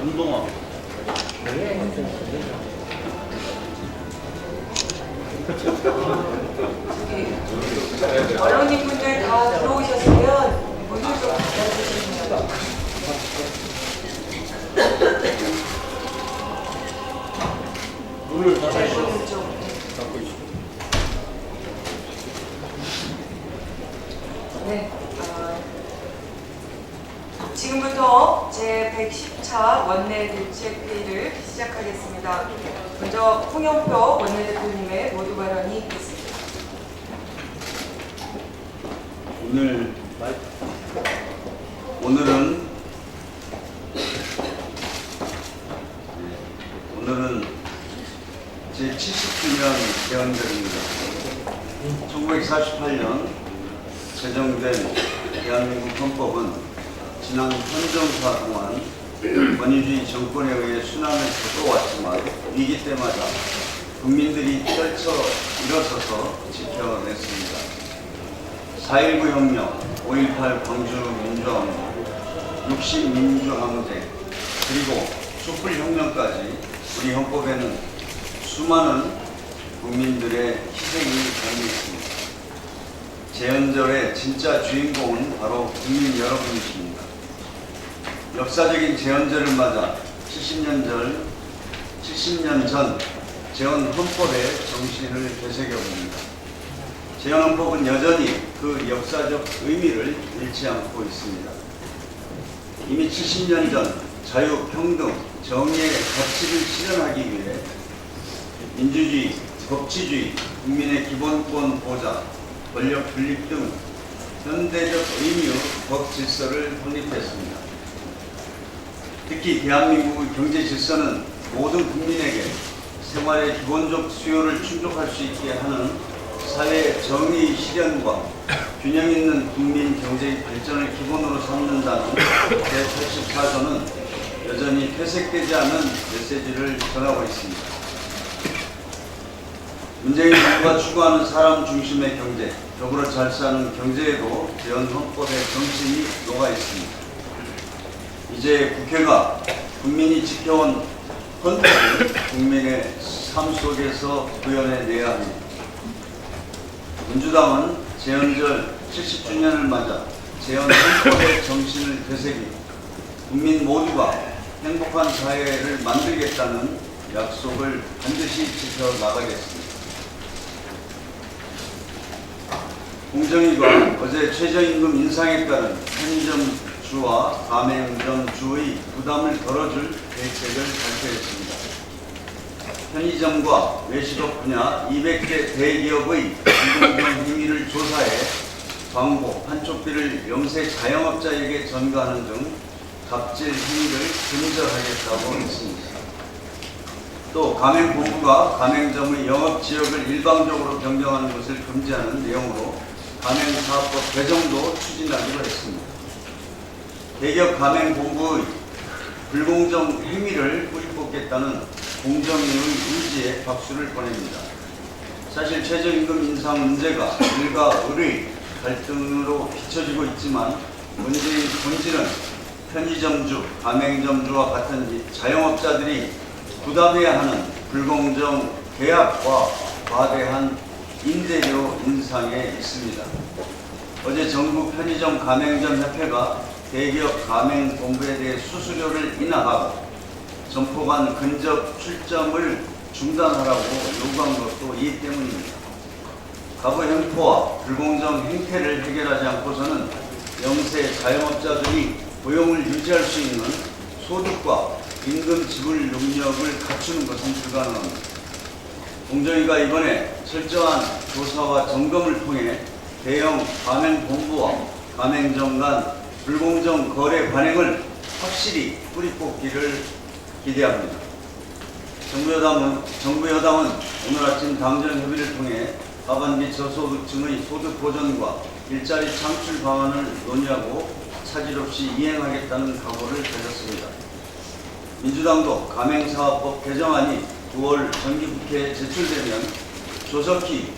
운동화. 언론인 분들 다 들어오셨으면 문을 좀 닫아주시면. 문을 닫으시죠. 문을 좀. 닫고 있어. 네. 지금부터 제110차 원내대책회의를 시작하겠습니다. 먼저 홍영표 원내대표님의 모두 발언이 있겠습니다. 오늘은 제70주년 개헌절입니다. 1948년 제정된 대한민국 헌법은 지난 헌정사 동안 권위주의 정권에 의해 순환을 겪어왔지만 위기 때마다 국민들이 떨쳐 일어서서 지켜냈습니다. 4.19 혁명, 5.18 광주 민주화운동, 60 민주항쟁, 그리고 촛불혁명까지 우리 헌법에는 수많은 국민들의 희생이 담겨 있습니다. 제헌절의 진짜 주인공은 바로 국민 여러분이십니다. 역사적인 제헌절을 맞아 70년 전 제헌 헌법의 정신을 되새겨봅니다. 제헌 헌법은 여전히 그 역사적 의미를 잃지 않고 있습니다. 이미 70년 전 자유, 평등, 정의의 가치를 실현하기 위해 민주주의, 법치주의, 국민의 기본권 보장, 권력 분립 등 현대적 의미의 법 질서를 확립했습니다. 특히 대한민국의 경제 질서는 모든 국민에게 생활의 기본적 수요를 충족할 수 있게 하는 사회 정의 실현과 균형 있는 국민 경제의 발전을 기본으로 삼는다는 제84조는 여전히 퇴색되지 않은 메시지를 전하고 있습니다. 문재인 정부가 추구하는 사람 중심의 경제, 더불어 잘 사는 경제에도 제헌 헌법의 정신이 녹아 있습니다. 이제 국회가 국민이 지켜온 헌법을 국민의 삶 속에서 구현해내야 합니다. 민주당은 제헌절 70주년을 맞아 제헌 헌법의 정신을 되새기고 국민 모두가 행복한 사회를 만들겠다는 약속을 반드시 지켜나가겠습니다. 공정위가 어제 최저임금 인상에 따른 편의점주와 가맹점주의 부담을 덜어줄 대책을 발표했습니다. 편의점과 외식업 분야 200개 대기업의 불공정 행위를 조사해 광고, 판촉비를 영세 자영업자에게 전가하는 등 갑질 행위를 근절하겠다고 했습니다. 또 가맹본부가 가맹점의 영업지역을 일방적으로 변경하는 것을 금지하는 내용으로 가맹사업법 개정도 추진하기로 했습니다. 대기업 가맹본부의 불공정 행위를 뿌리뽑겠다는 공정위의 의지에 박수를 보냅니다. 사실 최저임금 인상 문제가 일과 을의 갈등으로 비춰지고 있지만 문제의 본질은 편의점주, 가맹점주와 같은 자영업자들이 부담해야 하는 불공정 계약과 과대한 임대료 인상에 있습니다. 어제 전국 편의점 가맹점 협회가 대기업 가맹본부에 대해 수수료를 인하하고 점포 간 근접 출점을 중단하라고 요구한 것도 이 때문입니다. 가부 횡포와 불공정 행태를 해결하지 않고서는 영세 자영업자들이 고용을 유지할 수 있는 소득과 임금 지불 능력을 갖추는 것은 불가능합니다. 공정위가 이번에 철저한 조사와 점검을 통해 대형 가맹본부와 가맹점 간 불공정 거래 관행을 확실히 뿌리뽑기를 기대합니다. 정부 여당은 오늘 아침 당정 협의를 통해 하반기 저소득층의 소득 보전과 일자리 창출 방안을 논의하고 차질 없이 이행하겠다는 각오를 가졌습니다. 민주당도 가맹사업법 개정안이 9월 정기국회에 제출되면 조속히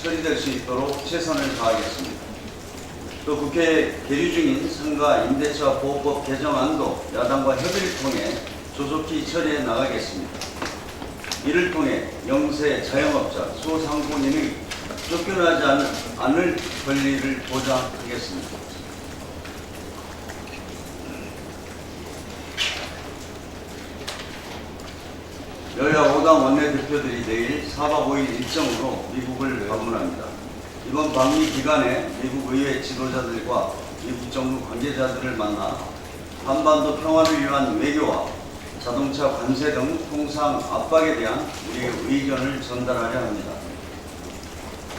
처리될 수 있도록 최선을 다하겠습니다. 또 국회에 계류 중인 상가 임대차 보호법 개정안도 야당과 협의를 통해 조속히 처리해 나가겠습니다. 이를 통해 영세 자영업자, 소상공인의 쫓겨나지 않을 권리를 보장하겠습니다. 여야 5당 원내대표들이 내일 4박 5일 일정으로 미국을 방문합니다. 이번 방미 기간에 미국 의회 지도자들과 미국 정부 관계자들을 만나 한반도 평화를 위한 외교와 자동차 관세 등 통상 압박에 대한 우리의 의견을 전달하려 합니다.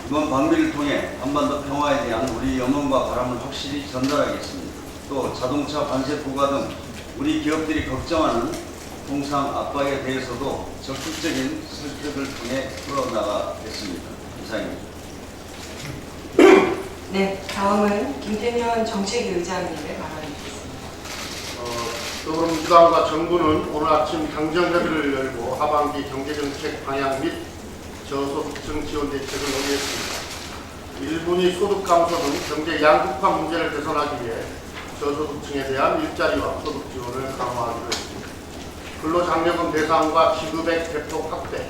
이번 방미를 통해 한반도 평화에 대한 우리 염원과 바람을 확실히 전달하겠습니다. 또 자동차 관세 부과 등 우리 기업들이 걱정하는 통상 압박에 대해서도 적극적인 설득을 통해 풀어나가겠습니다. 이상입니다. 네, 다음은 김태년 정책위의장님의 발언이겠습니다. 더불어민주당과 정부는 오늘 아침 당정협의를 열고 하반기 경제정책 방향 및 저소득층 지원 대책을 논의했습니다. 1분위 소득 감소 등 경제 양극화 문제를 개선하기 위해 저소득층에 대한 일자리와 소득 지원을 강화하기로 했습니다. 근로장려금 대상과 지급액 대폭 확대,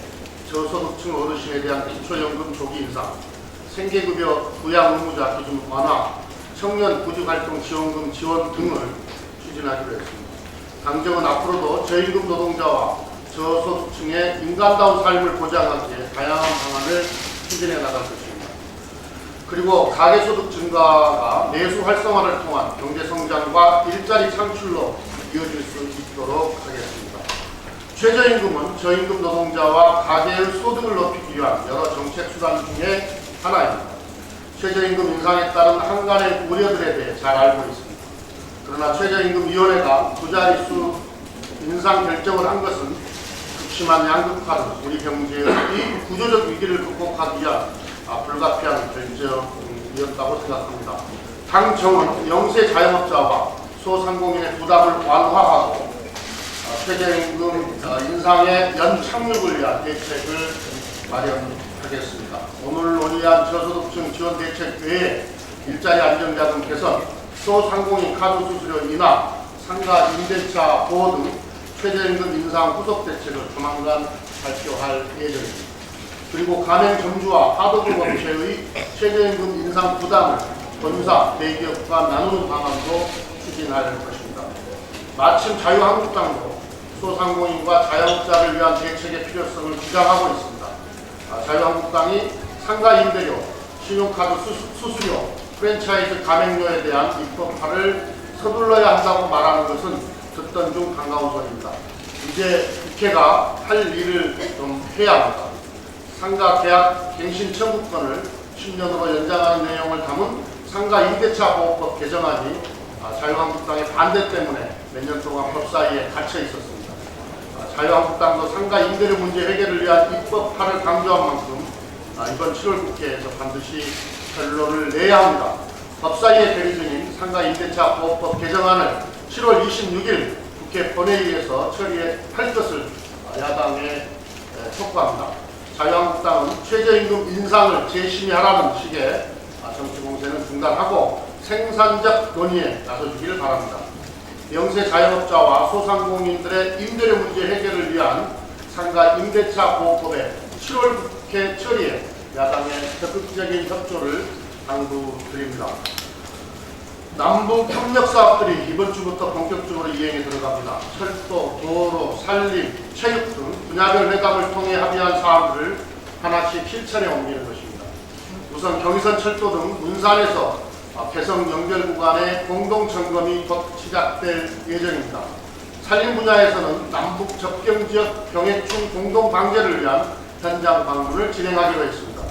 저소득층 어르신에 대한 기초연금 조기 인상, 생계급여 부양 의무자 기준 완화, 청년 구직활동 지원금 지원 등을 추진하기로 했습니다. 당정은 앞으로도 저임금 노동자와 저소득층의 인간다운 삶을 보장하기 위해 다양한 방안을 추진해 나갈 것입니다. 그리고 가계소득 증가가 내수 활성화를 통한 경제성장과 일자리 창출로 이어질 수 있도록 하겠습니다. 최저임금은 저임금 노동자와 가계의 소득을 높이기 위한 여러 정책 수단 중에 하나입니다. 최저임금 인상에 따른 한간의 우려들에 대해 잘 알고 있습니다. 그러나 최저임금위원회가 두 자릿수 인상 결정을 한 것은 극심한 양극화로 우리 경제의 이 구조적 위기를 극복하기 위한 불가피한 결정이었다고 생각합니다. 당정은 영세 자영업자와 소상공인의 부담을 완화하고 최저임금 인상의 연착륙을 위한 대책을 마련하겠습니다. 오늘 논의한 저소득층 지원 대책 외에 일자리 안정자금 개선, 소상공인 카드 수수료 인하, 상가 임대차 보호 등 최저임금 인상 후속 대책을 조만간 발표할 예정입니다. 그리고 가맹점주와 하도급 업체의 최저임금 인상 부담을 본사, 대기업과 나누는 방안도 추진할 것입니다. 마침 자유한국당도 소상공인과 자영업자를 위한 대책의 필요성을 주장하고 있습니다. 자유한국당이 상가 임대료, 신용카드 수수료, 프랜차이즈 가맹료에 대한 입법화를 서둘러야 한다고 말하는 것은 듣던 중 반가운 소리입니다. 이제 국회가 할 일을 좀 해야 합니다. 상가 계약 갱신 청구권을 10년으로 연장하는 내용을 담은 상가 임대차 보호법 개정안이 자유한국당의 반대 때문에 몇 년 동안 법사위에 갇혀 있었습니다. 자유한국당도 상가 임대료 문제 해결을 위한 입법화를 강조한 만큼 이번 7월 국회에서 반드시 결론을 내야 합니다. 법사위의 대리 중인 상가 임대차 보호법 개정안을 7월 26일 국회 본회의에서 처리할 것을 야당에 촉구합니다. 자유한국당은 최저임금 인상을 재심의하라는 식의 정치 공세는 중단하고 생산적 논의에 나서주기를 바랍니다. 영세 자영업자와 소상공인들의 임대료 문제 해결을 위한 상가 임대차 보호법의 7월 국회 처리에 야당의 적극적인 협조를 당부드립니다. 남북 협력 사업들이 이번 주부터 본격적으로 이행에 들어갑니다. 철도, 도로, 산림, 체육 등 분야별 회담을 통해 합의한 사업들을 하나씩 실천에 옮기는 것입니다. 우선 경의선 철도 등 문산에서 개성 연결 구간의 공동 점검이 곧 시작될 예정입니다. 산림 분야에서는 남북 접경 지역 병해충 공동 방제를 위한 현장 방문을 진행하기로 했습니다.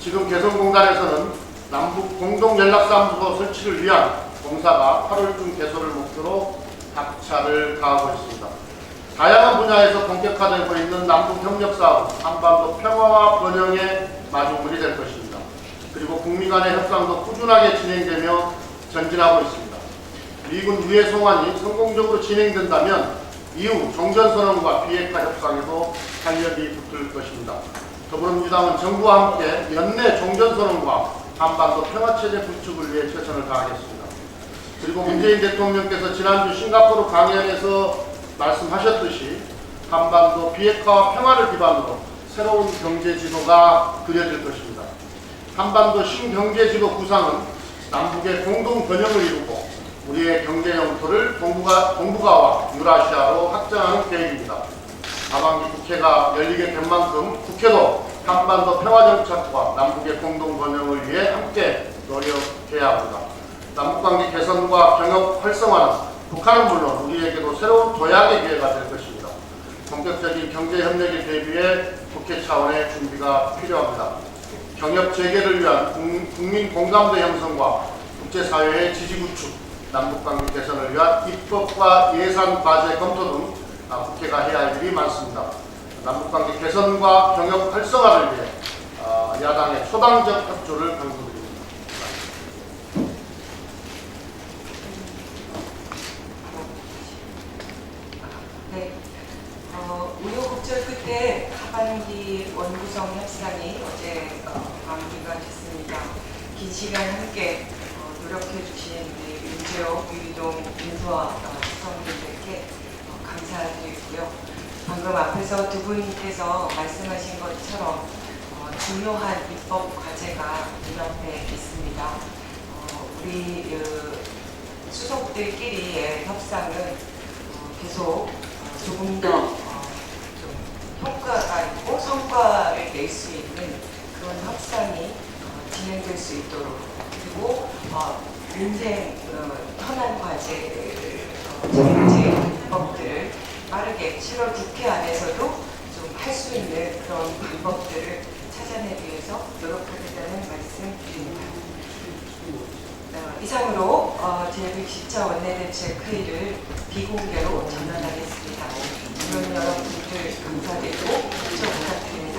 지금 개성공단에서는 남북 공동 연락사무소 설치를 위한 공사가 8월 중 개소를 목표로 박차를 가하고 있습니다. 다양한 분야에서 본격화되고 있는 남북 협력 사업은 한반도 평화와 번영의 마중물이 될 것입니다. 그리고 북미 간의 협상도 꾸준하게 진행되며 전진하고 있습니다. 미군 유해 송환이 성공적으로 진행된다면 이후 종전선언과 비핵화 협상에도 탄력이 붙을 것입니다. 더불어민주당은 정부와 함께 연내 종전선언과 한반도 평화체제 구축을 위해 최선을 다하겠습니다. 그리고 문재인 대통령께서 지난주 싱가포르 강연에서 말씀하셨듯이 한반도 비핵화와 평화를 기반으로 새로운 경제지도가 그려질 것입니다. 한반도 신경제지도 구상은 남북의 공동 번영을 이루고 우리의 경제 영토를 동북아와 유라시아로 확장하는 계획입니다. 하반기 국회가 열리게 된 만큼 국회도 한반도 평화정착과 남북의 공동 번영을 위해 함께 노력해야 합니다. 남북관계 개선과 경협 활성화는 북한은 물론 우리에게도 새로운 도약의 기회가 될 것입니다. 본격적인 경제협력에 대비해 국회 차원의 준비가 필요합니다. 경협 재개를 위한 국민 공감대 형성과 국제사회의 지지 구축, 남북관계 개선을 위한 입법과 예산 과제 검토 등 국회가 해야 할 일이 많습니다. 남북관계 개선과 경협 활성화를 위해 야당의 초당적 협조를 강조드립니다. 네. 우여곡절 끝에 하반기 원구성 협상이 어제 마무리가 됐습니다. 긴 시간 함께 노력해 주신 우리 윤재옥, 유희동, 윤수아 수석님들께 감사드리고요. 방금 앞에서 두 분께서 말씀하신 것처럼 중요한 입법 과제가 눈앞에 있습니다. 우리 수석들끼리의 협상은 계속 조금 더 좀 효과가 있고 성과를 낼 수 있는 그런 협상이 진행될 수 있도록, 그리고 민생 현안 과제를 정책 입법들을 빠르게 7월 국회 안에서도 좀 할 수 있는 그런 방법들을 찾아내기 위해서 노력하겠다는 말씀 드립니다. 이상으로 제110차 원내대책회의를 비공개로 전환하겠습니다. 의원 여러분들 감사드리고 협조 부탁드립니다.